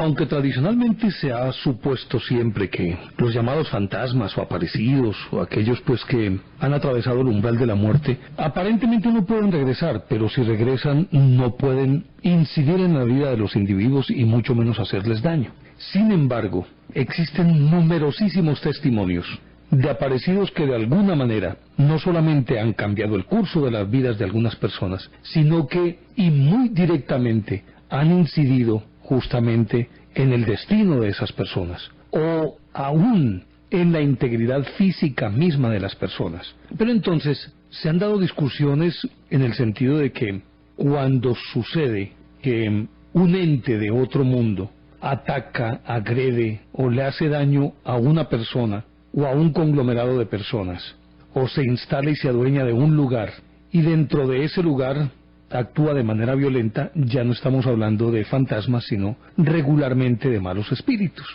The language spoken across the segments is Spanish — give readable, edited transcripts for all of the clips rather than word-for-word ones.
Aunque tradicionalmente se ha supuesto siempre que los llamados fantasmas o aparecidos o aquellos pues que han atravesado el umbral de la muerte, aparentemente no pueden regresar, pero si regresan no pueden incidir en la vida de los individuos y mucho menos hacerles daño. Sin embargo, existen numerosísimos testimonios de aparecidos que de alguna manera no solamente han cambiado el curso de las vidas de algunas personas, sino que, y muy directamente, han incidido justamente en el destino de esas personas, o aún en la integridad física misma de las personas. Pero entonces, se han dado discusiones en el sentido de que cuando sucede que un ente de otro mundo ataca, agrede o le hace daño a una persona o a un conglomerado de personas, o se instala y se adueña de un lugar, y dentro de ese lugar actúa de manera violenta, ya no estamos hablando de fantasmas, sino regularmente de malos espíritus.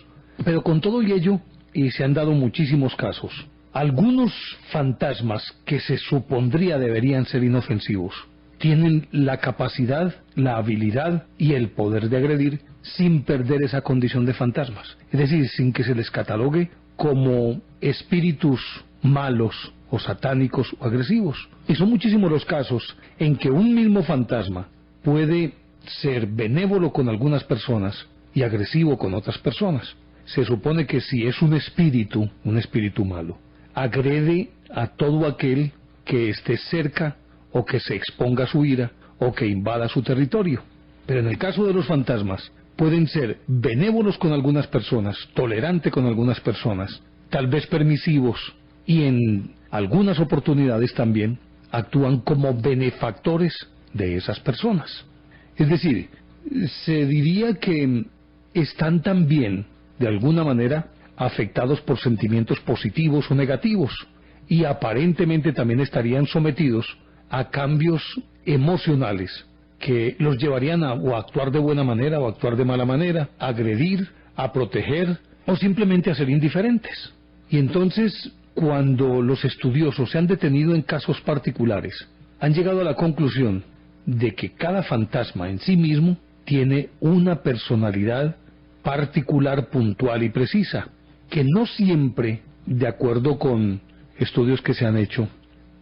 Pero con todo y ello, y se han dado muchísimos casos, algunos fantasmas que se supondría deberían ser inofensivos, tienen la capacidad, la habilidad y el poder de agredir sin perder esa condición de fantasmas. Es decir, sin que se les catalogue como espíritus malos o satánicos o agresivos. Y son muchísimos los casos en que un mismo fantasma puede ser benévolo con algunas personas y agresivo con otras personas. Se supone que si es un espíritu malo, agrede a todo aquel que esté cerca o que se exponga a su ira o que invada su territorio. Pero en el caso de los fantasmas, pueden ser benévolos con algunas personas, tolerantes con algunas personas, tal vez permisivos, y en algunas oportunidades también actúan como benefactores de esas personas. Es decir, se diría que están también, de alguna manera, afectados por sentimientos positivos o negativos, y aparentemente también estarían sometidos a cambios emocionales que los llevarían a o a actuar de buena manera o a actuar de mala manera, a agredir, a proteger o simplemente a ser indiferentes. Y entonces, cuando los estudiosos se han detenido en casos particulares, han llegado a la conclusión de que cada fantasma en sí mismo tiene una personalidad particular, puntual y precisa, que no siempre, de acuerdo con estudios que se han hecho,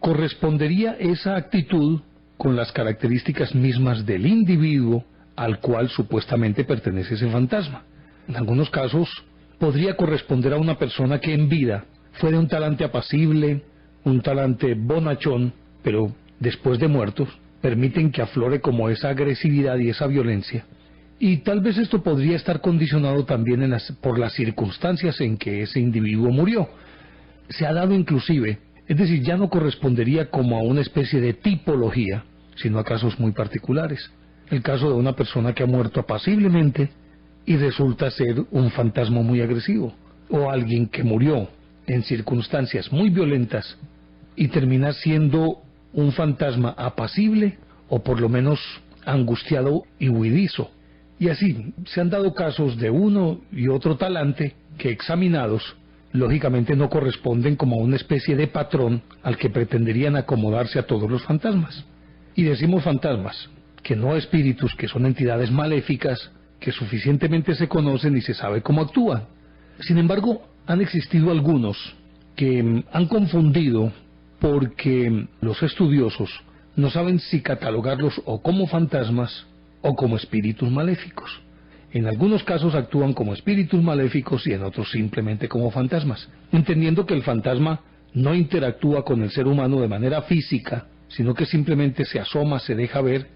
correspondería esa actitud con las características mismas del individuo al cual supuestamente pertenece ese fantasma. En algunos casos podría corresponder a una persona que en vida fue de un talante apacible, un talante bonachón, pero después de muertos permiten que aflore como esa agresividad y esa violencia. Y tal vez esto podría estar condicionado también por las circunstancias en que ese individuo murió. Se ha dado inclusive, es decir, ya no correspondería como a una especie de tipología, sino a casos muy particulares. El caso de una persona que ha muerto apaciblemente y resulta ser un fantasma muy agresivo, o alguien que murió en circunstancias muy violentas y termina siendo un fantasma apacible o por lo menos angustiado y huidizo. Y así se han dado casos de uno y otro talante que, examinados, lógicamente no corresponden como a una especie de patrón al que pretenderían acomodarse a todos los fantasmas. Y decimos fantasmas, que no espíritus, que son entidades maléficas que suficientemente se conocen y se sabe cómo actúan. Sin embargo, han existido algunos que han confundido porque los estudiosos no saben si catalogarlos o como fantasmas o como espíritus maléficos. En algunos casos actúan como espíritus maléficos y en otros simplemente como fantasmas, entendiendo que el fantasma no interactúa con el ser humano de manera física, sino que simplemente se asoma, se deja ver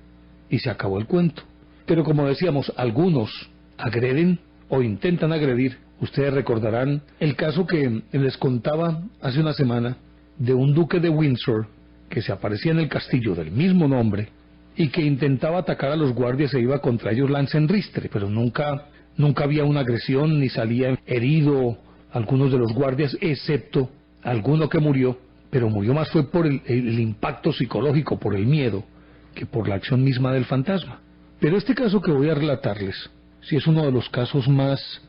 y se acabó el cuento. Pero como decíamos, algunos agreden o intentan agredir. Ustedes recordarán el caso que les contaba hace una semana de un duque de Windsor que se aparecía en el castillo del mismo nombre y que intentaba atacar a los guardias e iba contra ellos lanza en ristre, pero nunca había una agresión ni salía herido algunos de los guardias, excepto alguno que murió, pero murió más fue por el impacto psicológico, por el miedo, que por la acción misma del fantasma. Pero este caso que voy a relatarles, sí es uno de los casos más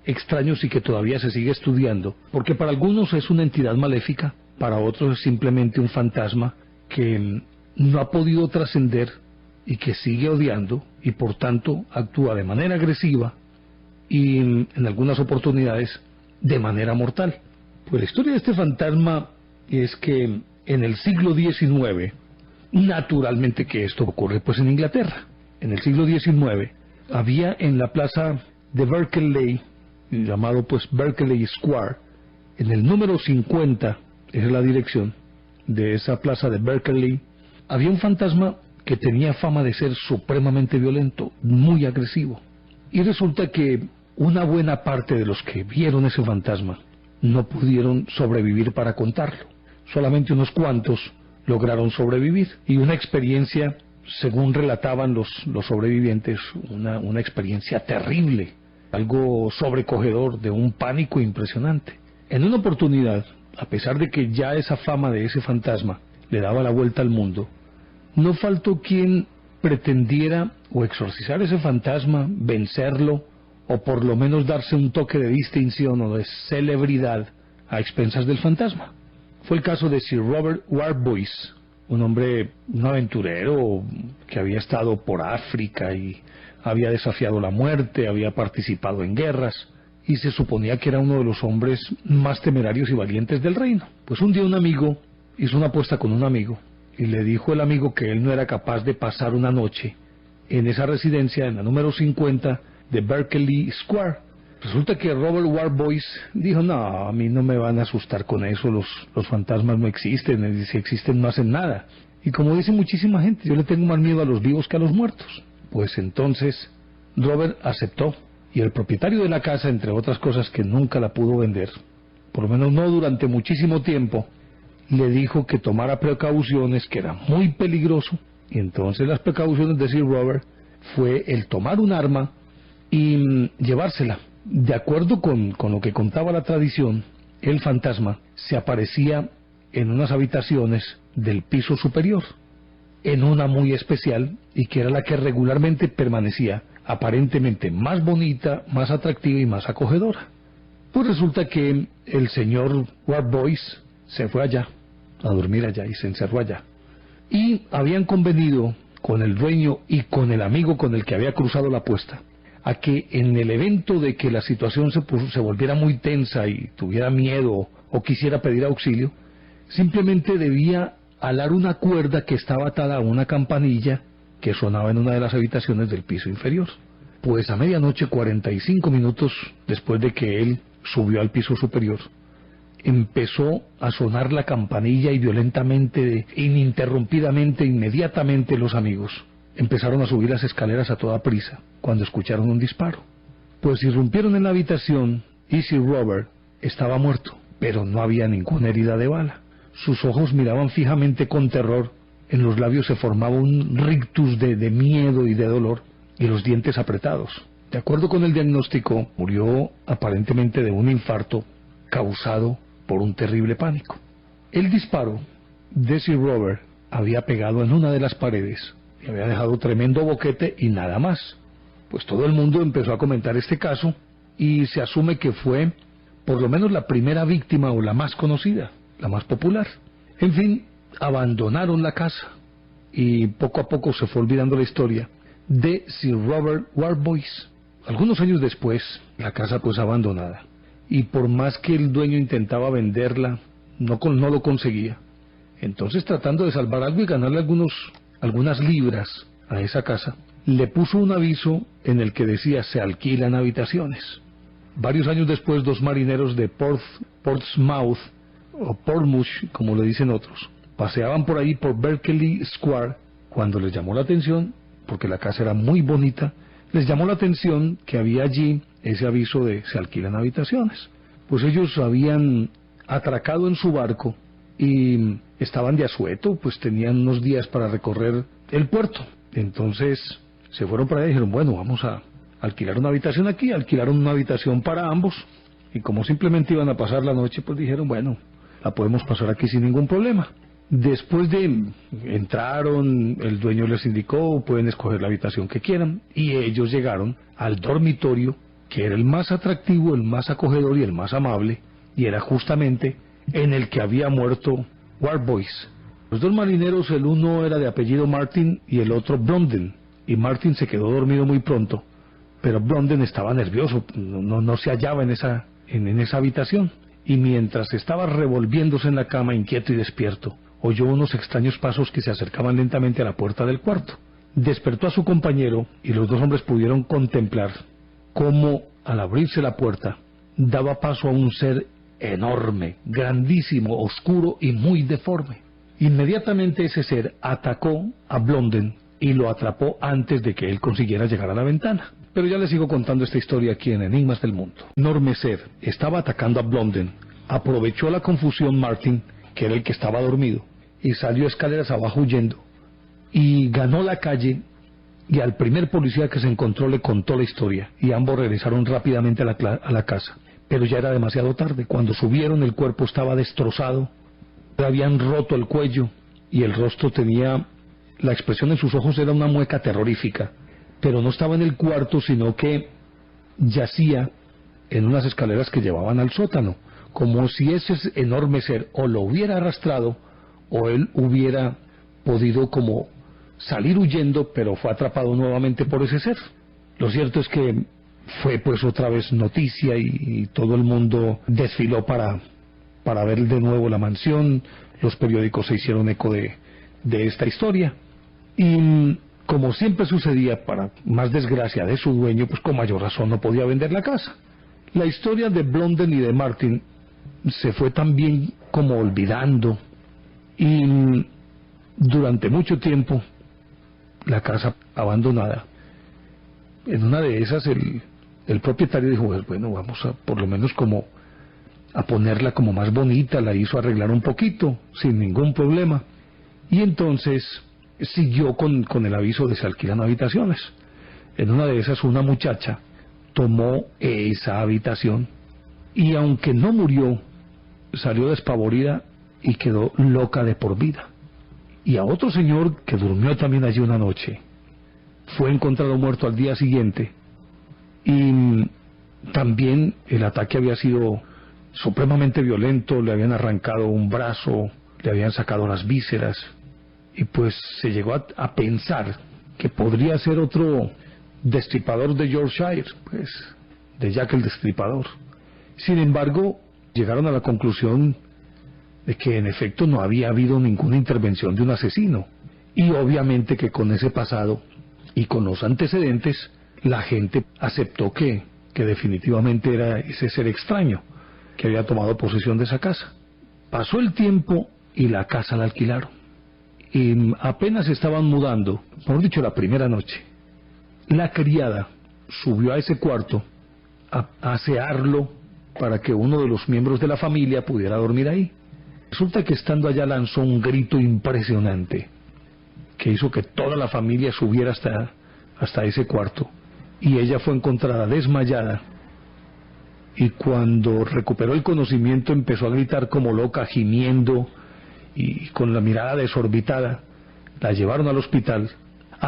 extraños y que todavía se sigue estudiando, porque para algunos es una entidad maléfica, para otros es simplemente un fantasma que no ha podido trascender y que sigue odiando y por tanto actúa de manera agresiva y en algunas oportunidades de manera mortal. Pues la historia de este fantasma es que en el siglo XIX, naturalmente que esto ocurre pues en Inglaterra, en el siglo XIX había en la plaza de Berkeley, llamado pues Berkeley Square, en el número 50, esa es la dirección de esa plaza de Berkeley, había un fantasma que tenía fama de ser supremamente violento, muy agresivo. Y resulta que una buena parte de los que vieron ese fantasma no pudieron sobrevivir para contarlo. Solamente unos cuantos lograron sobrevivir. Y una experiencia, según relataban los sobrevivientes, una experiencia terrible, algo sobrecogedor, de un pánico impresionante. En una oportunidad, a pesar de que ya esa fama de ese fantasma le daba la vuelta al mundo, no faltó quien pretendiera o exorcizar ese fantasma, vencerlo, o por lo menos darse un toque de distinción o de celebridad a expensas del fantasma. Fue el caso de Sir Robert Warboys, un hombre, un aventurero que había estado por África y había desafiado la muerte, había participado en guerras, y se suponía que era uno de los hombres más temerarios y valientes del reino. Pues un día un amigo hizo una apuesta con un amigo, y le dijo el amigo que él no era capaz de pasar una noche en esa residencia, en la número 50 de Berkeley Square. Resulta que Robert Warboys dijo, no, a mí no me van a asustar con eso, los fantasmas no existen, si existen no hacen nada. Y como dice muchísima gente, yo le tengo más miedo a los vivos que a los muertos. Pues entonces Robert aceptó, y el propietario de la casa, entre otras cosas que nunca la pudo vender, por lo menos no durante muchísimo tiempo, le dijo que tomara precauciones, que era muy peligroso. Y entonces las precauciones de Sir Robert fue el tomar un arma y llevársela. De acuerdo con lo que contaba la tradición, el fantasma se aparecía en unas habitaciones del piso superior, en una muy especial, y que era la que regularmente permanecía aparentemente más bonita, más atractiva y más acogedora. Pues resulta que el señor Warboys se fue allá, a dormir allá, y se encerró allá. Y habían convenido con el dueño y con el amigo con el que había cruzado la apuesta, a que en el evento de que la situación se volviera muy tensa y tuviera miedo o quisiera pedir auxilio, simplemente debía alar una cuerda que estaba atada a una campanilla que sonaba en una de las habitaciones del piso inferior. Pues a medianoche, 45 minutos después de que él subió al piso superior, empezó a sonar la campanilla, y violentamente, ininterrumpidamente, inmediatamente los amigos empezaron a subir las escaleras a toda prisa cuando escucharon un disparo. Pues irrumpieron en la habitación y Sir Robert estaba muerto, pero no había ninguna herida de bala. Sus ojos miraban fijamente con terror, en los labios se formaba un rictus de miedo y de dolor, y los dientes apretados. De acuerdo con el diagnóstico, murió aparentemente de un infarto causado por un terrible pánico. El disparo de Sir Robert había pegado en una de las paredes y había dejado tremendo boquete y nada más. Pues todo el mundo empezó a comentar este caso y se asume que fue por lo menos la primera víctima o la más conocida, la más popular. En fin, abandonaron la casa y poco a poco se fue olvidando la historia de Sir Robert Warboys. Algunos años después, la casa pues abandonada, y por más que el dueño intentaba venderla, no lo conseguía. Entonces, tratando de salvar algo y ganarle algunas libras a esa casa, le puso un aviso en el que decía: se alquilan habitaciones. Varios años después, dos marineros de Portsmouth, o Portsmouth, como le dicen otros, paseaban por ahí por Berkeley Square, cuando les llamó la atención, porque la casa era muy bonita, les llamó la atención que había allí ese aviso de se alquilan habitaciones. Pues ellos habían atracado en su barco y estaban de asueto, pues tenían unos días para recorrer el puerto. Entonces se fueron para allá y dijeron: bueno, vamos a alquilar una habitación aquí. Alquilaron una habitación para ambos, y como simplemente iban a pasar la noche, pues dijeron: bueno, la podemos pasar aquí sin ningún problema. Después de entraron, el dueño les indicó: pueden escoger la habitación que quieran, y ellos llegaron al dormitorio, que era el más atractivo, el más acogedor y el más amable, y era justamente en el que había muerto Warboys. Los dos marineros, el uno era de apellido Martin y el otro Bromden, y Martin se quedó dormido muy pronto, pero Blondin estaba nervioso, no se hallaba en esa habitación, y mientras estaba revolviéndose en la cama, inquieto y despierto, oyó unos extraños pasos que se acercaban lentamente a la puerta del cuarto. Despertó a su compañero y los dos hombres pudieron contemplar cómo, al abrirse la puerta, daba paso a un ser enorme, grandísimo, oscuro y muy deforme. Inmediatamente ese ser atacó a Blondin y lo atrapó antes de que él consiguiera llegar a la ventana. Pero ya les sigo contando esta historia aquí en Enigmas del Mundo. Enorme ser estaba atacando a Blondin. Aprovechó la confusión Martin, que era el que estaba dormido, y salió escaleras abajo huyendo. Y ganó la calle, y al primer policía que se encontró le contó la historia, y ambos regresaron rápidamente a la casa. Pero ya era demasiado tarde. Cuando subieron, el cuerpo estaba destrozado, le habían roto el cuello, y el rostro tenía... La expresión en sus ojos era una mueca terrorífica, pero no estaba en el cuarto, sino que yacía en unas escaleras que llevaban al sótano, como si ese enorme ser o lo hubiera arrastrado, o él hubiera podido como salir huyendo, pero fue atrapado nuevamente por ese ser. Lo cierto es que fue pues otra vez noticia y todo el mundo desfiló para ver de nuevo la mansión. Los periódicos se hicieron eco de esta historia, y como siempre sucedía, para más desgracia de su dueño, pues con mayor razón no podía vender la casa. La historia de Blondin y de Martin se fue también como olvidando, y durante mucho tiempo la casa abandonada. En una de esas el propietario dijo, pues bueno, vamos a por lo menos como a ponerla como más bonita. La hizo arreglar un poquito sin ningún problema, y entonces siguió con el aviso de se alquilan habitaciones. En una de esas una muchacha tomó esa habitación y aunque no murió, salió despavorida y quedó loca de por vida. Y a otro señor que durmió también allí una noche, fue encontrado muerto al día siguiente, y también el ataque había sido supremamente violento. Le habían arrancado un brazo, le habían sacado las vísceras, y pues se llegó a pensar que podría ser otro destripador de Yorkshire, pues de Jack el Destripador. Sin embargo, llegaron a la conclusión de que en efecto no había habido ninguna intervención de un asesino, y obviamente que con ese pasado y con los antecedentes la gente aceptó que definitivamente era ese ser extraño que había tomado posesión de esa casa. Pasó el tiempo y la casa la alquilaron, y apenas estaban mudando, mejor dicho la primera noche, la criada subió a ese cuarto a asearlo para que uno de los miembros de la familia pudiera dormir ahí. Resulta que estando allá lanzó un grito impresionante que hizo que toda la familia subiera hasta ese cuarto, y ella fue encontrada desmayada, y cuando recuperó el conocimiento empezó a gritar como loca, gimiendo y con la mirada desorbitada. La llevaron al hospital.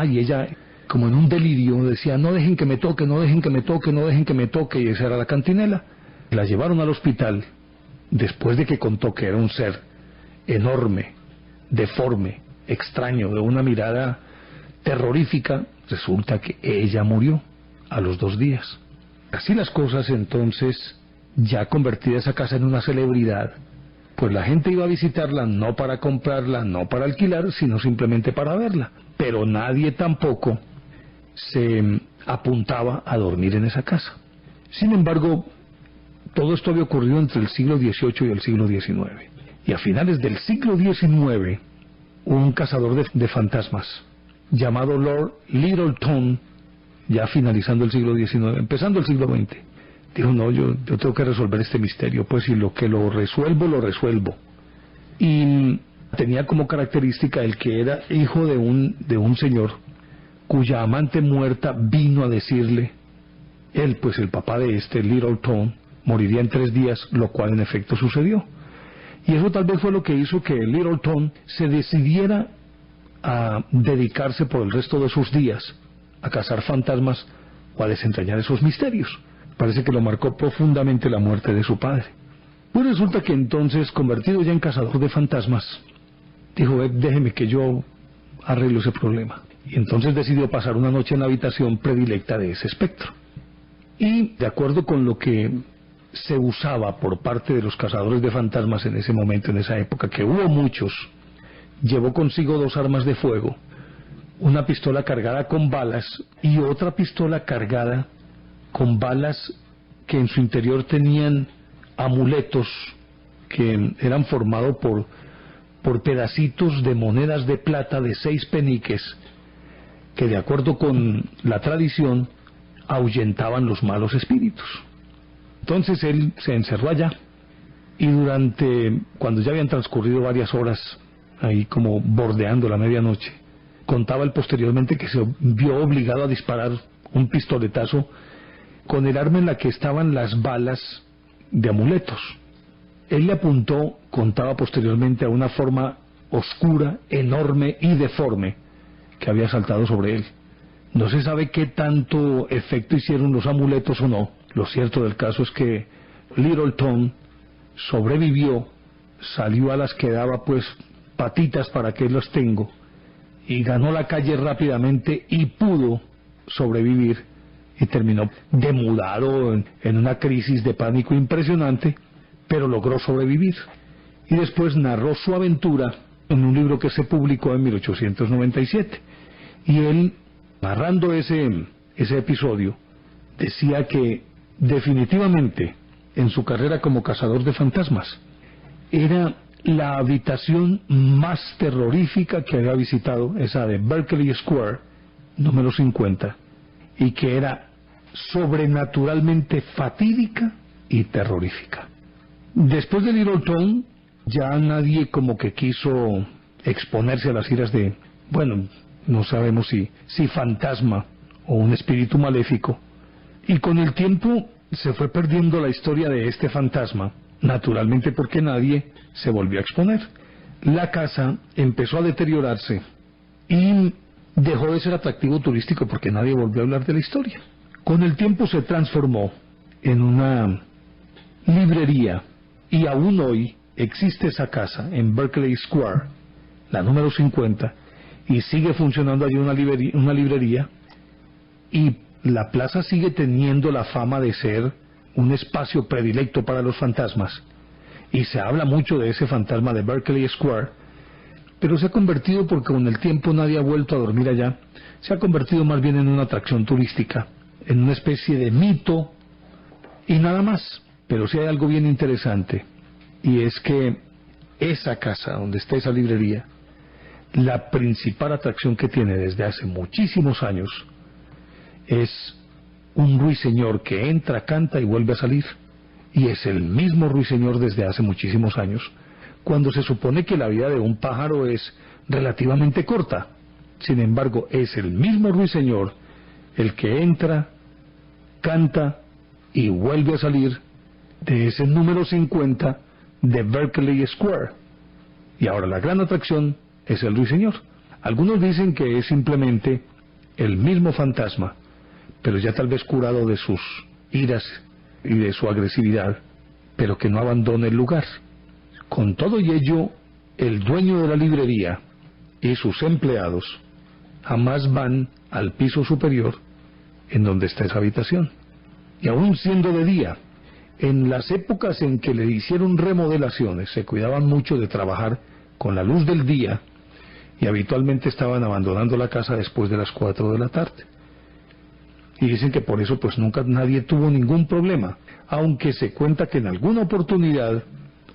Y ella, como en un delirio, decía, no dejen que me toque, no dejen que me toque, no dejen que me toque, y esa era la cantinela. La llevaron al hospital después de que contó que era un ser enorme, deforme, extraño, de una mirada terrorífica. Resulta que ella murió a los 2 días. Así las cosas, entonces, ya convertida esa casa en una celebridad, pues la gente iba a visitarla no para comprarla, no para alquilar, sino simplemente para verla. Pero nadie tampoco se apuntaba a dormir en esa casa. Sin embargo, todo esto había ocurrido entre el siglo XVIII y el siglo XIX. Y a finales del siglo XIX, un cazador de fantasmas llamado Lord Littleton, ya finalizando el siglo XIX, empezando el siglo XX, dijo, no, yo tengo que resolver este misterio, pues, y lo que lo resuelvo. Y tenía como característica el que era hijo de un señor cuya amante muerta vino a decirle, él, pues el papá de este Littleton, moriría en 3 días, lo cual en efecto sucedió. Y eso tal vez fue lo que hizo que Littleton se decidiera a dedicarse por el resto de sus días a cazar fantasmas o a desentrañar esos misterios. Parece que lo marcó profundamente la muerte de su padre. Pues resulta que entonces, convertido ya en cazador de fantasmas, dijo, déjeme que yo arreglo ese problema. Y entonces decidió pasar una noche en la habitación predilecta de ese espectro. Y de acuerdo con lo que se usaba por parte de los cazadores de fantasmas en ese momento, en esa época, que hubo muchos, llevó consigo 2 armas de fuego, una pistola cargada con balas y otra pistola cargada con balas que en su interior tenían amuletos que eran formados por pedacitos de monedas de plata de 6 peniques, que de acuerdo con la tradición ahuyentaban los malos espíritus. Entonces él se encerró allá y cuando ya habían transcurrido varias horas, ahí como bordeando la medianoche, contaba él posteriormente que se vio obligado a disparar un pistoletazo con el arma en la que estaban las balas de amuletos. Él le apuntó, contaba posteriormente, a una forma oscura, enorme y deforme que había saltado sobre él. No se sabe qué tanto efecto hicieron los amuletos o no. Lo cierto del caso es que Little Tom sobrevivió, salió a las que daba pues patitas para que los tengo, y ganó la calle rápidamente y pudo sobrevivir, y terminó demudado en una crisis de pánico impresionante, pero logró sobrevivir. Y después narró su aventura en un libro que se publicó en 1897. Y él, narrando ese episodio, decía que definitivamente en su carrera como cazador de fantasmas era la habitación más terrorífica que había visitado, esa de Berkeley Square, número 50, y que era sobrenaturalmente fatídica y terrorífica. Después de Little Tom, ya nadie como que quiso exponerse a las iras de, bueno, no sabemos si fantasma o un espíritu maléfico, y con el tiempo se fue perdiendo la historia de este fantasma, naturalmente porque nadie se volvió a exponer. La casa empezó a deteriorarse y dejó de ser atractivo turístico porque nadie volvió a hablar de la historia. Con el tiempo se transformó en una librería y aún hoy existe esa casa en Berkeley Square, la número 50, y sigue funcionando allí una librería, y la plaza sigue teniendo la fama de ser un espacio predilecto para los fantasmas, y se habla mucho de ese fantasma de Berkeley Square, pero se ha convertido, porque con el tiempo nadie ha vuelto a dormir allá, se ha convertido más bien en una atracción turística, en una especie de mito y nada más. Pero sí hay algo bien interesante, y es que esa casa donde está esa librería, la principal atracción que tiene desde hace muchísimos años es un ruiseñor que entra, canta y vuelve a salir, y es el mismo ruiseñor desde hace muchísimos años, cuando se supone que la vida de un pájaro es relativamente corta. Sin embargo, es el mismo ruiseñor el que entra, canta y vuelve a salir de ese número 50 de Berkeley Square. Y ahora la gran atracción es el ruiseñor. Algunos dicen que es simplemente el mismo fantasma, pero ya tal vez curado de sus iras y de su agresividad, pero que no abandone el lugar. Con todo y ello, el dueño de la librería y sus empleados jamás van al piso superior en donde está esa habitación. Y aún siendo de día, en las épocas en que le hicieron remodelaciones, se cuidaban mucho de trabajar con la luz del día, y habitualmente estaban abandonando la casa después de las 4 de la tarde. Y dicen que por eso pues nunca nadie tuvo ningún problema, aunque se cuenta que en alguna oportunidad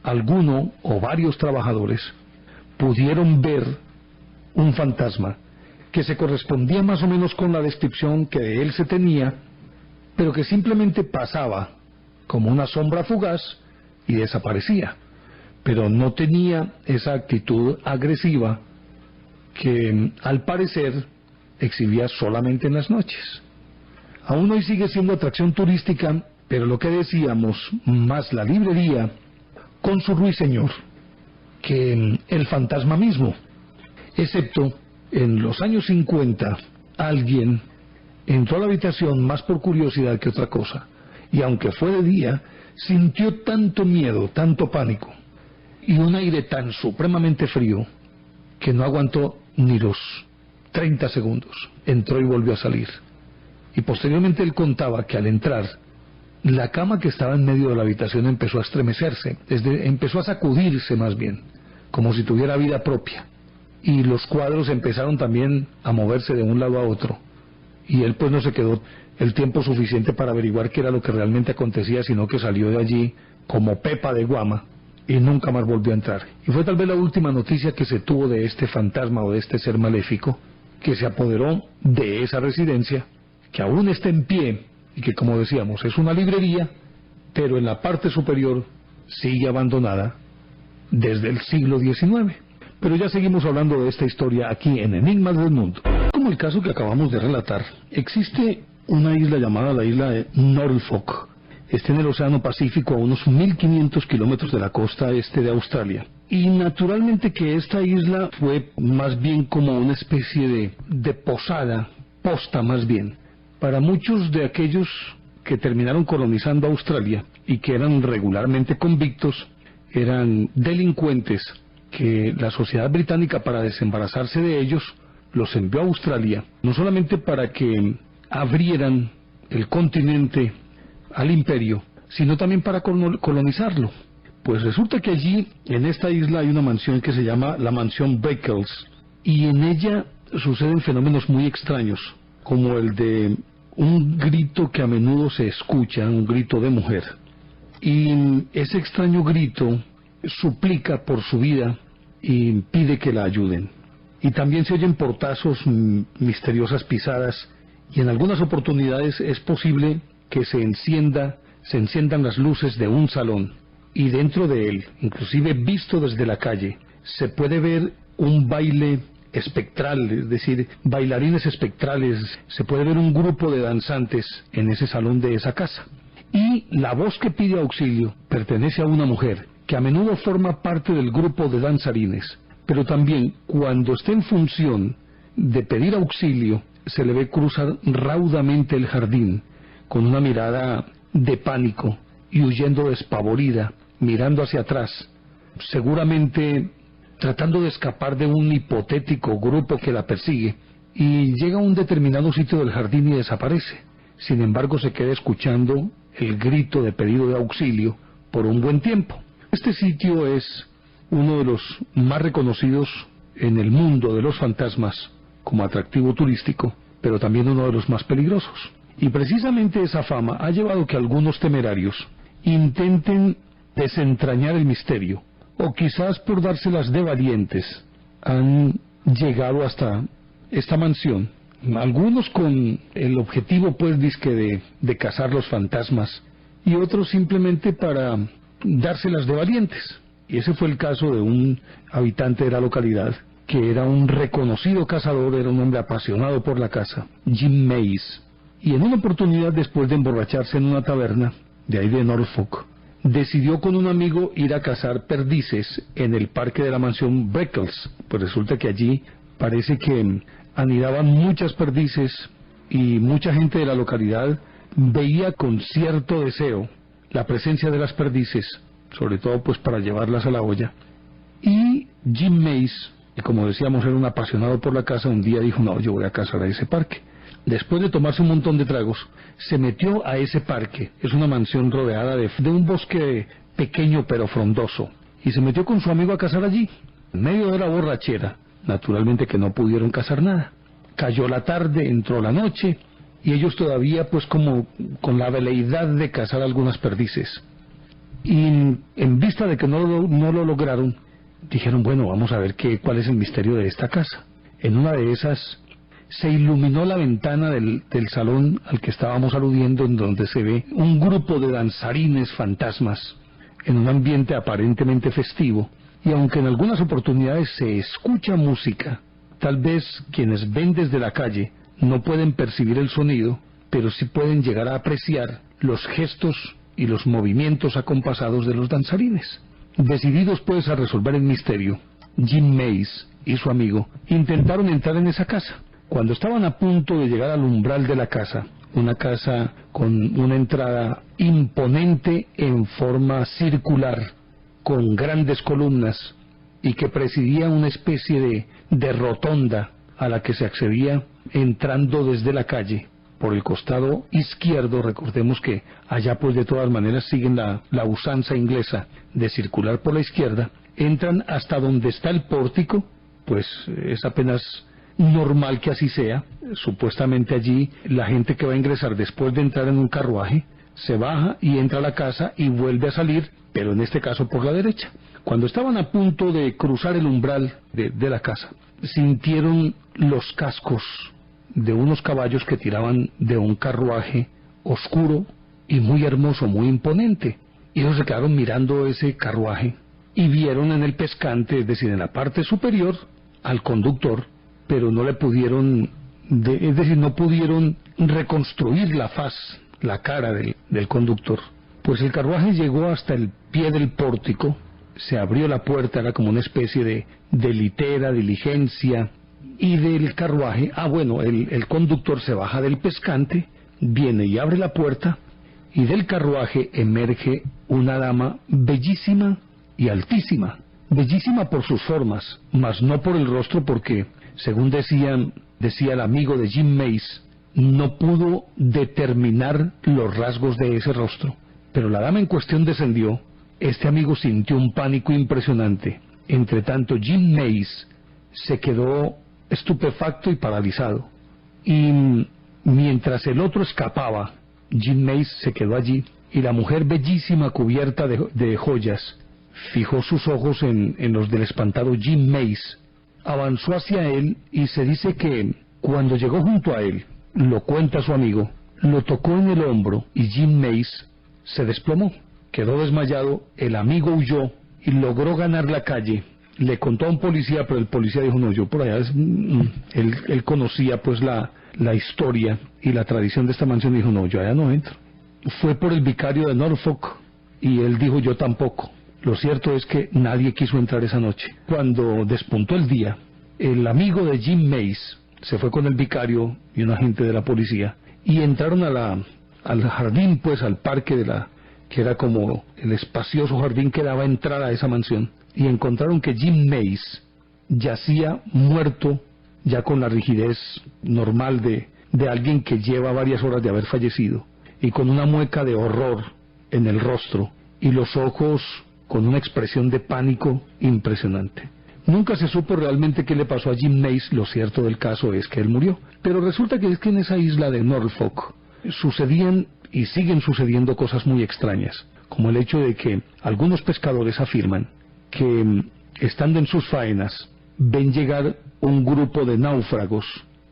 alguno o varios trabajadores pudieron ver un fantasma que se correspondía más o menos con la descripción que de él se tenía, pero que simplemente pasaba como una sombra fugaz y desaparecía, pero no tenía esa actitud agresiva que al parecer exhibía solamente en las noches. Aún hoy sigue siendo atracción turística, pero lo que decíamos, más la librería con su ruiseñor que el fantasma mismo, excepto en los años 50 alguien entró a la habitación más por curiosidad que otra cosa, y aunque fue de día, sintió tanto miedo, tanto pánico, y un aire tan supremamente frío, que no aguantó ni los 30 segundos. Entró y volvió a salir. Y posteriormente él contaba que al entrar, la cama que estaba en medio de la habitación empezó a estremecerse, empezó a sacudirse más bien, como si tuviera vida propia. Y los cuadros empezaron también a moverse de un lado a otro. Y él pues no se quedó el tiempo suficiente para averiguar qué era lo que realmente acontecía, sino que salió de allí como pepa de guama y nunca más volvió a entrar. Y fue tal vez la última noticia que se tuvo de este fantasma o de este ser maléfico que se apoderó de esa residencia, que aún está en pie y que, como decíamos, es una librería, pero en la parte superior sigue abandonada desde el siglo XIX. Pero ya seguimos hablando de esta historia aquí en Enigmas del Mundo. Como el caso que acabamos de relatar, existe una isla llamada la isla de Norfolk. Está en el Océano Pacífico, a unos 1500 kilómetros de la costa este de Australia. Y naturalmente que esta isla fue más bien como una especie de posada, posta más bien, para muchos de aquellos que terminaron colonizando Australia y que eran regularmente convictos, eran delincuentes que la sociedad británica, para desembarazarse de ellos, los envió a Australia, no solamente para que abrieran el continente al imperio, sino también para colonizarlo. Pues resulta que allí, en esta isla, hay una mansión que se llama la mansión Beckles, y en ella suceden fenómenos muy extraños, como el de un grito que a menudo se escucha, un grito de mujer, y ese extraño grito suplica por su vida y pide que la ayuden. Y también se oyen portazos, misteriosas pisadas, y en algunas oportunidades es posible que se enciendan las luces de un salón, y dentro de él, inclusive visto desde la calle, se puede ver un baile espectral, es decir, bailarines espectrales, se puede ver un grupo de danzantes en ese salón de esa casa. Y la voz que pide auxilio pertenece a una mujer, que a menudo forma parte del grupo de danzarines, pero también cuando está en función de pedir auxilio, se le ve cruzar raudamente el jardín, con una mirada de pánico y huyendo despavorida, mirando hacia atrás, seguramente tratando de escapar de un hipotético grupo que la persigue, y llega a un determinado sitio del jardín y desaparece. Sin embargo, se queda escuchando el grito de pedido de auxilio por un buen tiempo. Este sitio es uno de los más reconocidos en el mundo de los fantasmas como atractivo turístico, pero también uno de los más peligrosos. Y precisamente esa fama ha llevado que algunos temerarios intenten desentrañar el misterio, o quizás por dárselas de valientes han llegado hasta esta mansión, algunos con el objetivo pues disque de cazar los fantasmas, y otros simplemente para dárselas de valientes. Y ese fue el caso de un habitante de la localidad, que era un reconocido cazador, era un hombre apasionado por la caza, Jim Mays. Y en una oportunidad, después de emborracharse en una taberna de ahí de Norfolk, decidió con un amigo ir a cazar perdices en el parque de la mansión Beckles. Pues resulta que allí parece que anidaban muchas perdices, y mucha gente de la localidad veía con cierto deseo la presencia de las perdices, sobre todo pues para llevarlas a la olla. Y Jim Mays, que como decíamos era un apasionado por la caza, un día dijo: no, yo voy a cazar a ese parque. Después de tomarse un montón de tragos, se metió a ese parque. Es una mansión rodeada de un bosque pequeño pero frondoso, y se metió con su amigo a cazar allí. En medio de la borrachera, naturalmente que no pudieron cazar nada. Cayó la tarde, entró la noche, y ellos todavía pues como con la veleidad de cazar algunas perdices. Y en vista de que no lo lograron, dijeron: bueno, vamos a ver cuál es el misterio de esta casa. En una de esas se iluminó la ventana del salón al que estábamos aludiendo, en donde se ve un grupo de danzarines fantasmas en un ambiente aparentemente festivo, y aunque en algunas oportunidades se escucha música, tal vez quienes ven desde la calle no pueden percibir el sonido, pero sí pueden llegar a apreciar los gestos y los movimientos acompasados de los danzarines. Decididos pues a resolver el misterio, Jim Mays y su amigo intentaron entrar en esa casa. Cuando estaban a punto de llegar al umbral de la casa, una casa con una entrada imponente en forma circular, con grandes columnas, y que presidía una especie de rotonda a la que se accedía entrando desde la calle, por el costado izquierdo. Recordemos que allá pues de todas maneras siguen la usanza inglesa de circular por la izquierda. Entran hasta donde está el pórtico, pues es apenas normal que así sea. Supuestamente allí la gente que va a ingresar después de entrar en un carruaje se baja y entra a la casa y vuelve a salir, pero en este caso por la derecha. Cuando estaban a punto de cruzar el umbral de la casa, sintieron los cascos de unos caballos que tiraban de un carruaje oscuro y muy hermoso, muy imponente. Y ellos se quedaron mirando ese carruaje y vieron en el pescante, es decir, en la parte superior, al conductor, pero no le pudieron, es decir, no pudieron reconstruir la faz, la cara del conductor. Pues el carruaje llegó hasta el pie del pórtico, se abrió la puerta, era como una especie de litera, diligencia, y del carruaje, el conductor se baja del pescante, viene y abre la puerta, y del carruaje emerge una dama bellísima y altísima. Bellísima por sus formas, mas no por el rostro, porque, según decía el amigo de Jim Mace, no pudo determinar los rasgos de ese rostro. Pero la dama en cuestión descendió. Este amigo sintió un pánico impresionante. Entre tanto, Jim Mace se quedó estupefacto y paralizado. Y mientras el otro escapaba, Jim Mace se quedó allí, y la mujer bellísima cubierta de joyas fijó sus ojos en los del espantado Jim Mace, avanzó hacia él, y se dice que cuando llegó junto a él, lo cuenta su amigo, lo tocó en el hombro y Jim Mace se desplomó, quedó desmayado. El amigo huyó y logró ganar la calle. Le contó a un policía, pero el policía dijo: no, yo por allá él conocía pues la historia y la tradición de esta mansión, y dijo: no, yo allá no entro. Fue por el vicario de Norfolk y él dijo: yo tampoco. Lo cierto es que nadie quiso entrar esa noche. Cuando despuntó el día, el amigo de Jim Mace se fue con el vicario y un agente de la policía y entraron al jardín, pues al parque que era como el espacioso jardín que daba entrada a esa mansión, y encontraron que Jim Mace yacía muerto, ya con la rigidez normal de alguien que lleva varias horas de haber fallecido, y con una mueca de horror en el rostro y los ojos con una expresión de pánico impresionante. Nunca se supo realmente qué le pasó a Jim Mace. Lo cierto del caso es que él murió. Pero resulta que es que en esa isla de Norfolk sucedían y siguen sucediendo cosas muy extrañas, como el hecho de que algunos pescadores afirman que, estando en sus faenas, ven llegar un grupo de náufragos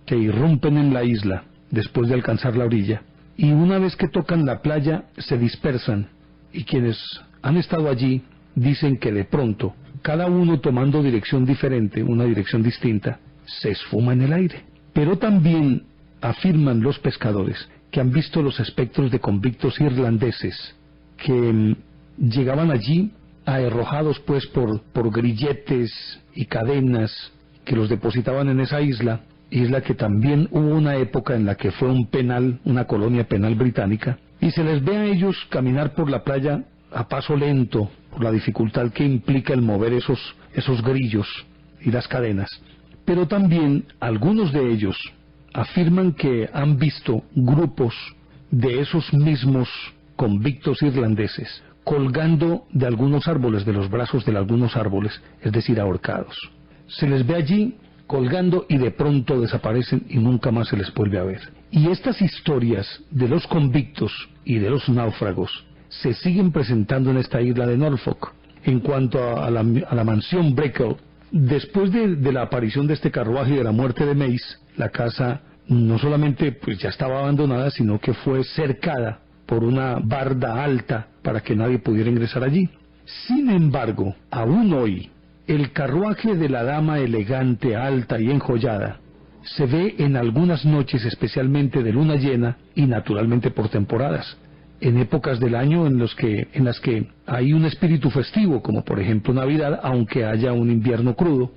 que irrumpen en la isla después de alcanzar la orilla, y una vez que tocan la playa se dispersan, y quienes han estado allí dicen que de pronto, cada uno tomando dirección diferente, una dirección distinta, se esfuma en el aire. Pero también afirman los pescadores que han visto los espectros de convictos irlandeses que llegaban allí arrojados pues por grilletes y cadenas que los depositaban en esa isla que también hubo una época en la que fue un penal, una colonia penal británica, y se les ve a ellos caminar por la playa a paso lento, por la dificultad que implica el mover esos grillos y las cadenas. Pero también algunos de ellos afirman que han visto grupos de esos mismos convictos irlandeses colgando de algunos árboles, de los brazos de algunos árboles, es decir, ahorcados. Se les ve allí colgando y de pronto desaparecen y nunca más se les vuelve a ver. Y estas historias de los convictos y de los náufragos se siguen presentando en esta isla de Norfolk. En cuanto a la mansión Brickell, después de la aparición de este carruaje y de la muerte de Mace, la casa no solamente pues ya estaba abandonada, sino que fue cercada por una barda alta para que nadie pudiera ingresar allí. Sin embargo, aún hoy, el carruaje de la dama elegante, alta y enjollada se ve en algunas noches, especialmente de luna llena y naturalmente por temporadas, en épocas del año en las que hay un espíritu festivo, como por ejemplo Navidad, aunque haya un invierno crudo,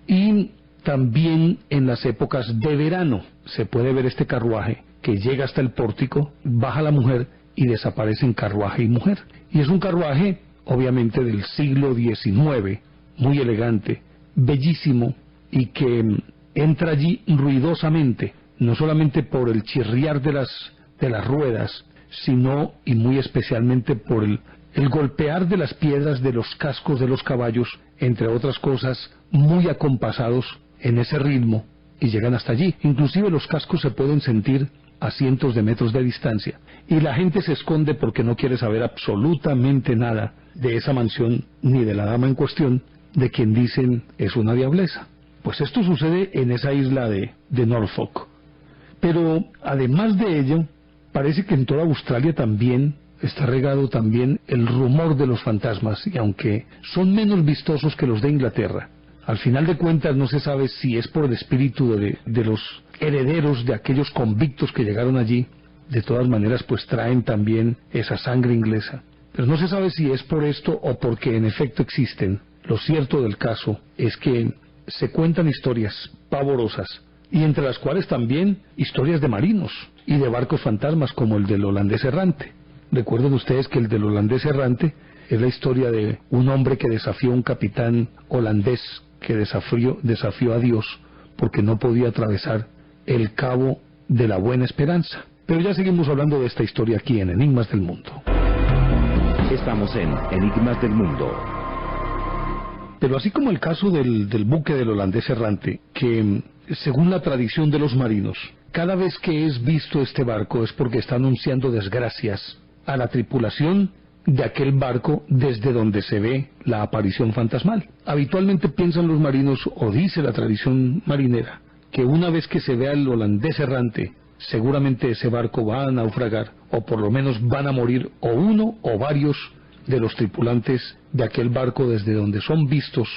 y también en las épocas de verano se puede ver este carruaje que llega hasta el pórtico, baja la mujer y desaparecen carruaje y mujer. Y es un carruaje obviamente del siglo XIX, muy elegante, bellísimo, y que entra allí ruidosamente, no solamente por el chirriar de las ruedas, sino y muy especialmente por el golpear de las piedras de los cascos de los caballos, entre otras cosas, muy acompasados en ese ritmo, y llegan hasta allí. Inclusive los cascos se pueden sentir a cientos de metros de distancia, y la gente se esconde porque no quiere saber absolutamente nada de esa mansión ni de la dama en cuestión, de quien dicen es una diableza. Pues esto sucede en esa isla de Norfolk. Pero además de ello, parece que en toda Australia también está regado también el rumor de los fantasmas, y aunque son menos vistosos que los de Inglaterra, al final de cuentas no se sabe si es por el espíritu de los herederos de aquellos convictos que llegaron allí. De todas maneras, pues traen también esa sangre inglesa. Pero no se sabe si es por esto o porque en efecto existen. Lo cierto del caso es que se cuentan historias pavorosas, y entre las cuales también historias de marinos y de barcos fantasmas, como el del holandés errante. Recuerden ustedes que el del holandés errante es la historia de un hombre que desafió a un capitán holandés que desafió a Dios porque no podía atravesar el cabo de la Buena Esperanza. Pero ya seguimos hablando de esta historia aquí en Enigmas del Mundo. Estamos en Enigmas del Mundo. Pero así como el caso del buque del holandés errante, que según la tradición de los marinos, cada vez que es visto este barco es porque está anunciando desgracias a la tripulación de aquel barco desde donde se ve la aparición fantasmal. Habitualmente piensan los marinos, o dice la tradición marinera, que una vez que se vea el holandés errante, seguramente ese barco va a naufragar, o por lo menos van a morir o uno o varios de los tripulantes de aquel barco desde donde son vistos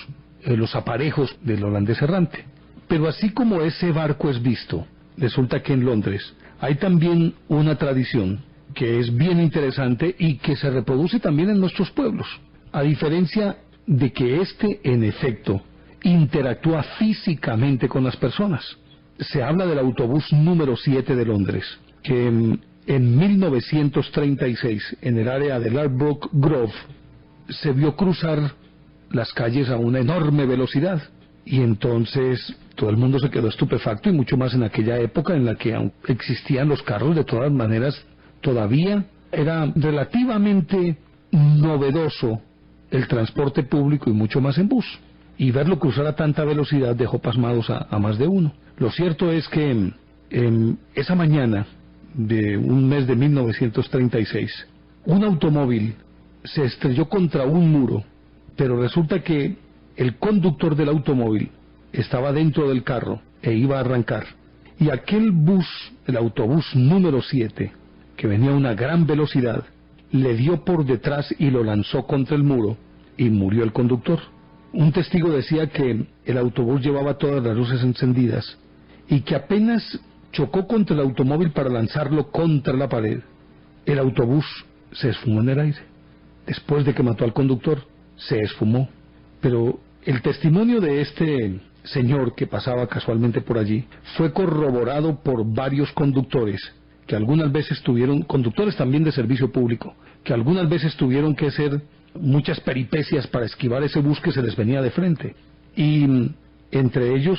los aparejos del holandés errante. Pero así como ese barco es visto, resulta que en Londres hay también una tradición que es bien interesante y que se reproduce también en nuestros pueblos, a diferencia de que en efecto interactúa físicamente con las personas. Se habla del autobús número 7 de Londres, que en 1936, en el área de Ladbroke Grove, se vio cruzar las calles a una enorme velocidad, y entonces todo el mundo se quedó estupefacto, y mucho más en aquella época en la que aún existían los carros. De todas maneras, todavía era relativamente novedoso el transporte público, y mucho más en bus, y verlo cruzar a tanta velocidad dejó pasmados a más de uno. Lo cierto es que esa mañana de un mes de 1936, un automóvil se estrelló contra un muro, pero resulta que el conductor del automóvil estaba dentro del carro e iba a arrancar, y aquel bus, el autobús número 7, que venía a una gran velocidad, le dio por detrás y lo lanzó contra el muro, y murió el conductor. Un testigo decía que el autobús llevaba todas las luces encendidas, y que apenas chocó contra el automóvil para lanzarlo contra la pared, el autobús se esfumó en el aire. Después de que mató al conductor, se esfumó. Pero el testimonio de este señor que pasaba casualmente por allí fue corroborado por varios conductores, que algunas veces conductores también de servicio público, que algunas veces tuvieron que hacer muchas peripecias para esquivar ese bus que se les venía de frente. Y entre ellos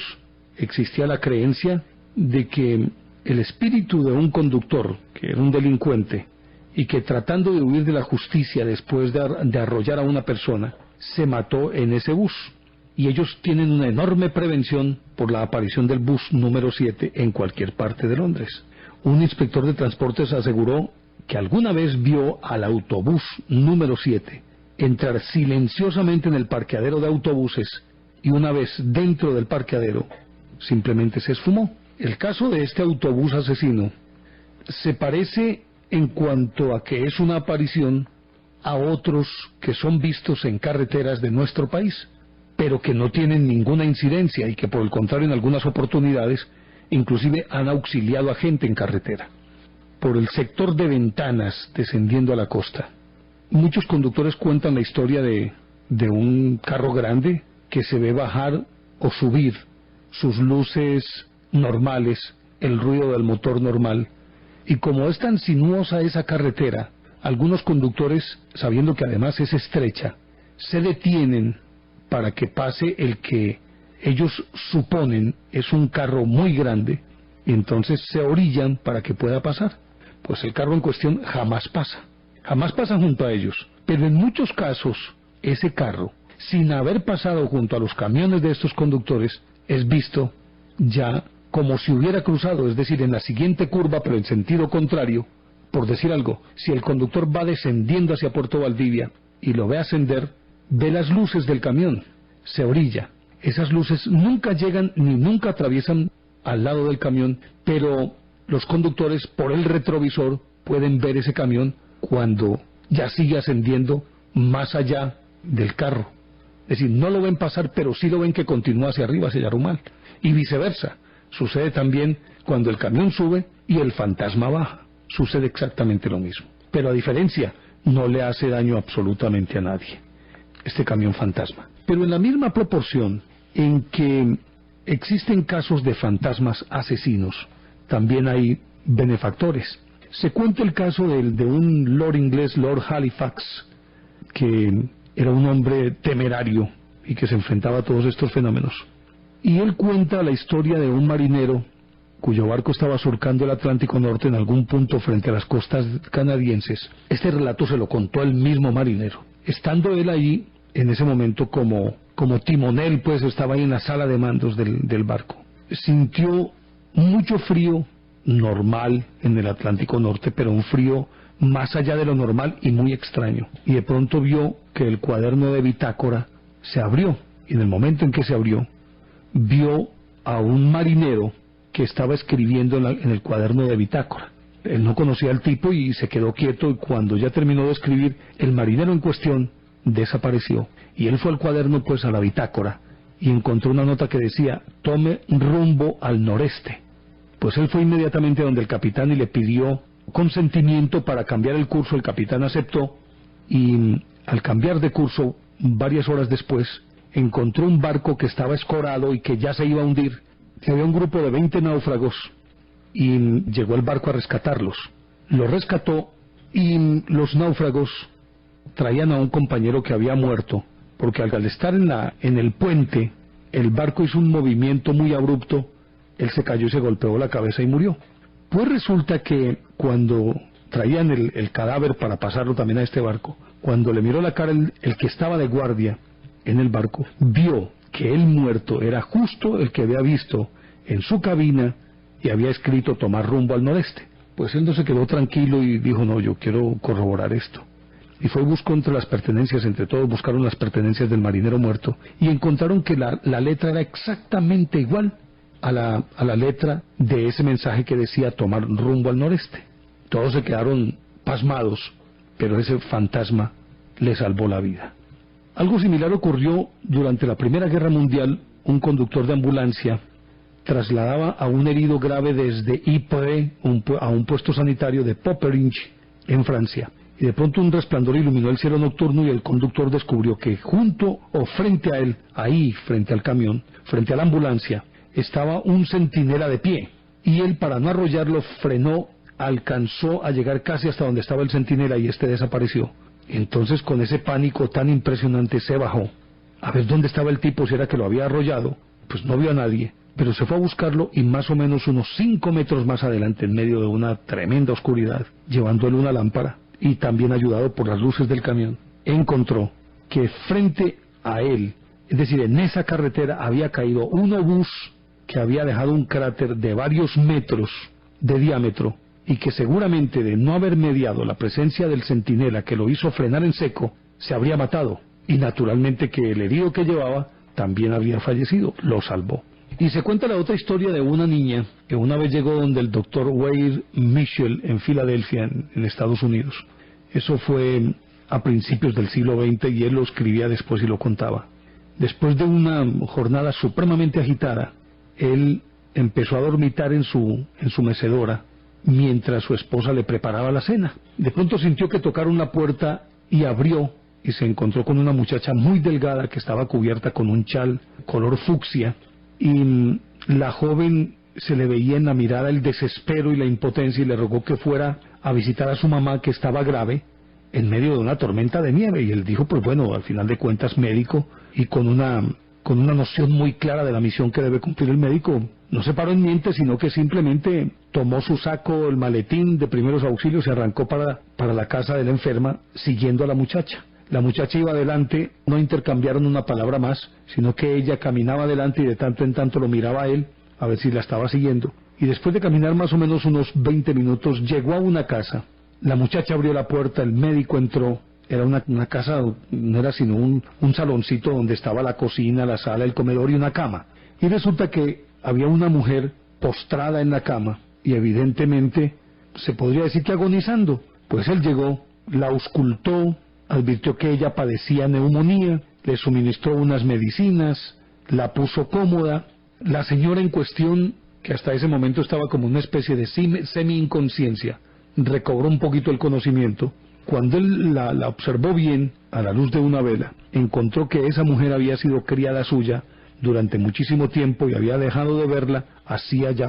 existía la creencia de que el espíritu de un conductor, que era un delincuente, y que tratando de huir de la justicia después de arrollar a una persona, se mató en ese bus. Y ellos tienen una enorme prevención por la aparición del bus número 7 en cualquier parte de Londres. Un inspector de transportes aseguró que alguna vez vio al autobús número 7 entrar silenciosamente en el parqueadero de autobuses, y una vez dentro del parqueadero simplemente se esfumó. El caso de este autobús asesino se parece en cuanto a que es una aparición a otros que son vistos en carreteras de nuestro país, pero que no tienen ninguna incidencia, y que por el contrario en algunas oportunidades inclusive han auxiliado a gente en carretera. Por el sector de Ventanas, descendiendo a la costa, muchos conductores cuentan la historia de un carro grande que se ve bajar o subir, sus luces normales, el ruido del motor normal, y como es tan sinuosa esa carretera, algunos conductores, sabiendo que además es estrecha, se detienen para que pase el que ellos suponen es un carro muy grande, y entonces se orillan para que pueda pasar. Pues el carro en cuestión jamás pasa junto a ellos, pero en muchos casos ese carro, sin haber pasado junto a los camiones de estos conductores, es visto ya como si hubiera cruzado, es decir, en la siguiente curva, pero en sentido contrario. Por decir algo, si el conductor va descendiendo hacia Puerto Valdivia y lo ve ascender, ve las luces del camión, se orilla. Esas luces nunca llegan ni nunca atraviesan al lado del camión, pero los conductores por el retrovisor pueden ver ese camión cuando ya sigue ascendiendo más allá del carro. Es decir, no lo ven pasar, pero sí lo ven que continúa hacia arriba, hacia Yarumal. Y viceversa. Sucede también cuando el camión sube y el fantasma baja. Sucede exactamente lo mismo. Pero a diferencia, no le hace daño absolutamente a nadie este camión fantasma. Pero en la misma proporción en que existen casos de fantasmas asesinos, también hay benefactores. Se cuenta el caso de un lord inglés, Lord Halifax, que era un hombre temerario y que se enfrentaba a todos estos fenómenos. Y él cuenta la historia de un marinero cuyo barco estaba surcando el Atlántico Norte en algún punto frente a las costas canadienses. Este relato se lo contó el mismo marinero. Estando él allí, en ese momento como timonel, pues estaba ahí en la sala de mandos del barco. Sintió mucho frío normal en el Atlántico Norte, pero un frío más allá de lo normal y muy extraño. Y de pronto vio que el cuaderno de bitácora se abrió. Y en el momento en que se abrió, vio a un marinero que estaba escribiendo en el cuaderno de bitácora. Él no conocía al tipo y se quedó quieto, y cuando ya terminó de escribir, el marinero en cuestión desapareció. Y él fue al cuaderno, pues a la bitácora, y encontró una nota que decía: tome rumbo al noreste. Pues él fue inmediatamente donde el capitán y le pidió consentimiento para cambiar el curso. El capitán aceptó, y al cambiar de curso, varias horas después, encontró un barco que estaba escorado y que ya se iba a hundir. Que había un grupo de 20 náufragos y llegó el barco a rescatarlos. Los rescató y los náufragos traían a un compañero que había muerto, porque al estar en el puente, el barco hizo un movimiento muy abrupto, él se cayó y se golpeó la cabeza y murió. Pues resulta que cuando traían el cadáver para pasarlo también a este barco, cuando le miró la cara el que estaba de guardia en el barco, vio que el muerto era justo el que había visto en su cabina y había escrito tomar rumbo al noreste. Pues él no se quedó tranquilo y dijo: no, yo quiero corroborar esto. Y fue y buscó entre las pertenencias, entre todos buscaron las pertenencias del marinero muerto, y encontraron que la letra era exactamente igual a la letra de ese mensaje que decía tomar rumbo al noreste. Todos se quedaron pasmados, pero ese fantasma le salvó la vida. Algo similar ocurrió durante la Primera Guerra Mundial. Un conductor de ambulancia trasladaba a un herido grave desde Ypres a un puesto sanitario de Poperinghe, en Francia. Y de pronto un resplandor iluminó el cielo nocturno y el conductor descubrió que junto o frente a él, ahí frente al camión, frente a la ambulancia, estaba un centinela de pie. Y él, para no arrollarlo, frenó, alcanzó a llegar casi hasta donde estaba el centinela y este desapareció. Entonces, con ese pánico tan impresionante, se bajó a ver dónde estaba el tipo, si era que lo había arrollado. Pues no vio a nadie, pero se fue a buscarlo, y más o menos unos 5 metros más adelante, en medio de una tremenda oscuridad, llevando él una lámpara y también ayudado por las luces del camión, encontró que frente a él, es decir, en esa carretera, había caído un obús que había dejado un cráter de varios metros de diámetro, y que seguramente, de no haber mediado la presencia del centinela que lo hizo frenar en seco, se habría matado, y naturalmente que el herido que llevaba también había fallecido. Lo salvó. Y se cuenta la otra historia de una niña que una vez llegó donde el doctor Weir Mitchell en Filadelfia, en Estados Unidos. Eso fue a principios del siglo XX, y él lo escribía después y lo contaba. Después de una jornada supremamente agitada, él empezó a dormitar en su mecedora mientras su esposa le preparaba la cena. De pronto sintió que tocaron la puerta y abrió, y se encontró con una muchacha muy delgada que estaba cubierta con un chal color fucsia, y la joven se le veía en la mirada el desespero y la impotencia, y le rogó que fuera a visitar a su mamá, que estaba grave en medio de una tormenta de nieve. Y él dijo: pues bueno, al final de cuentas médico, y con una con una noción muy clara de la misión que debe cumplir el médico, no se paró en miente, sino que simplemente tomó su saco, el maletín de primeros auxilios y arrancó para la casa de la enferma, siguiendo a la muchacha. La muchacha iba adelante, no intercambiaron una palabra más, sino que ella caminaba adelante y de tanto en tanto lo miraba a él, a ver si la estaba siguiendo. Y después de caminar más o menos unos 20 minutos, llegó a una casa. La muchacha abrió la puerta, el médico entró. Era una casa, no era sino un saloncito donde estaba la cocina, la sala, el comedor y una cama. Y resulta que había una mujer postrada en la cama y evidentemente se podría decir que agonizando. Pues él llegó, la auscultó, advirtió que ella padecía neumonía, le suministró unas medicinas, la puso cómoda. La señora en cuestión, que hasta ese momento estaba como una especie de semi-inconsciencia, recobró un poquito el conocimiento. Cuando él la observó bien, a la luz de una vela, encontró que esa mujer había sido criada suya durante muchísimo tiempo y había dejado de verla hacía ya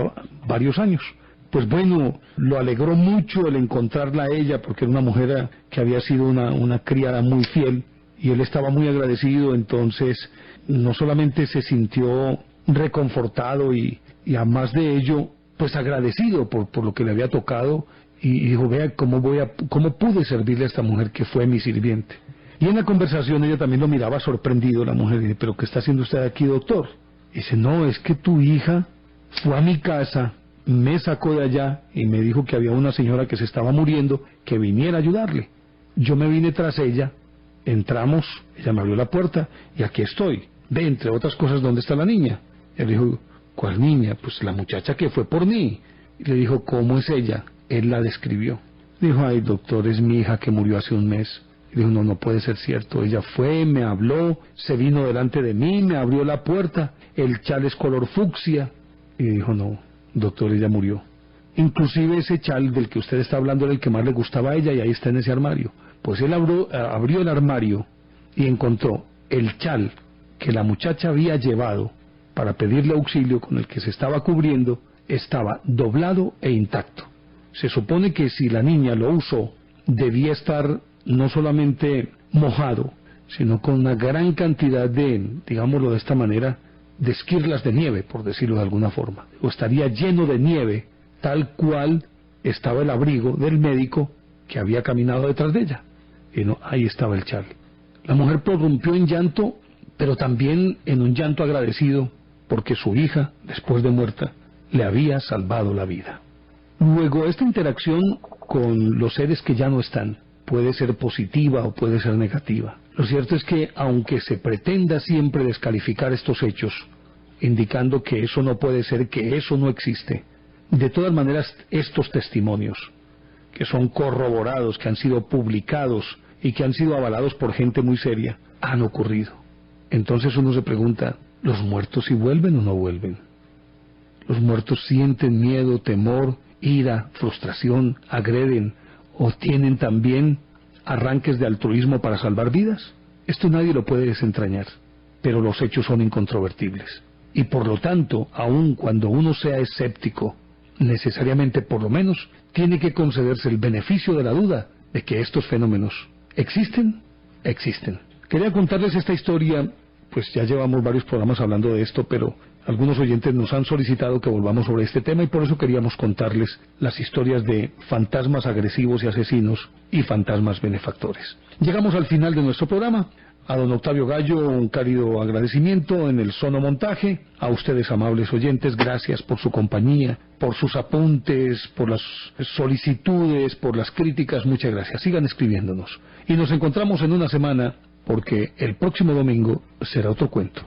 varios años. Pues bueno, lo alegró mucho el encontrarla a ella, porque era una mujer que había sido una criada muy fiel, y él estaba muy agradecido. Entonces no solamente se sintió reconfortado y además de ello, pues agradecido por lo que le había tocado, y dijo, vea cómo pude servirle a esta mujer que fue mi sirviente. Y en la conversación ella también lo miraba sorprendido, la mujer, y dice, ¿pero qué está haciendo usted aquí, doctor? Y dice, no, es que tu hija fue a mi casa, me sacó de allá y me dijo que había una señora que se estaba muriendo, que viniera a ayudarle. Yo me vine tras ella, entramos, ella me abrió la puerta y aquí estoy. Ve, entre otras cosas, ¿dónde está la niña? Y él dijo, ¿cuál niña? Pues la muchacha que fue por mí. Y le dijo, ¿cómo es ella? Él la describió. Dijo, ay doctor, es mi hija que murió hace un mes. Y dijo, no puede ser cierto. Ella fue, me habló, se vino delante de mí, me abrió la puerta, el chal es color fucsia. Y dijo, no, doctor, ella murió. Inclusive ese chal del que usted está hablando era el que más le gustaba a ella y ahí está en ese armario. Pues él abrió el armario y encontró el chal que la muchacha había llevado para pedirle auxilio, con el que se estaba cubriendo, estaba doblado e intacto. Se supone que si la niña lo usó, debía estar no solamente mojado, sino con una gran cantidad de, digámoslo de esta manera, de esquirlas de nieve, por decirlo de alguna forma. O estaría lleno de nieve, tal cual estaba el abrigo del médico que había caminado detrás de ella. Y no, ahí estaba el chal. La mujer prorrumpió en llanto, pero también en un llanto agradecido, porque su hija, después de muerta, le había salvado la vida. Luego, esta interacción con los seres que ya no están puede ser positiva o puede ser negativa. Lo cierto es que, aunque se pretenda siempre descalificar estos hechos, indicando que eso no puede ser, que eso no existe, de todas maneras estos testimonios, que son corroborados, que han sido publicados y que han sido avalados por gente muy seria, han ocurrido. Entonces uno se pregunta, ¿los muertos sí vuelven o no vuelven? ¿Los muertos sienten miedo, temor, ira, frustración, agreden o tienen también arranques de altruismo para salvar vidas? Esto nadie lo puede desentrañar, pero los hechos son incontrovertibles. Y por lo tanto, aun cuando uno sea escéptico, necesariamente por lo menos tiene que concederse el beneficio de la duda de que estos fenómenos existen. Quería contarles esta historia, pues ya llevamos varios programas hablando de esto, pero algunos oyentes nos han solicitado que volvamos sobre este tema y por eso queríamos contarles las historias de fantasmas agresivos y asesinos y fantasmas benefactores. Llegamos al final de nuestro programa. A don Octavio Gallo, un cálido agradecimiento en el sonomontaje. A ustedes, amables oyentes, gracias por su compañía, por sus apuntes, por las solicitudes, por las críticas. Muchas gracias. Sigan escribiéndonos. Y nos encontramos en una semana, porque el próximo domingo será otro cuento.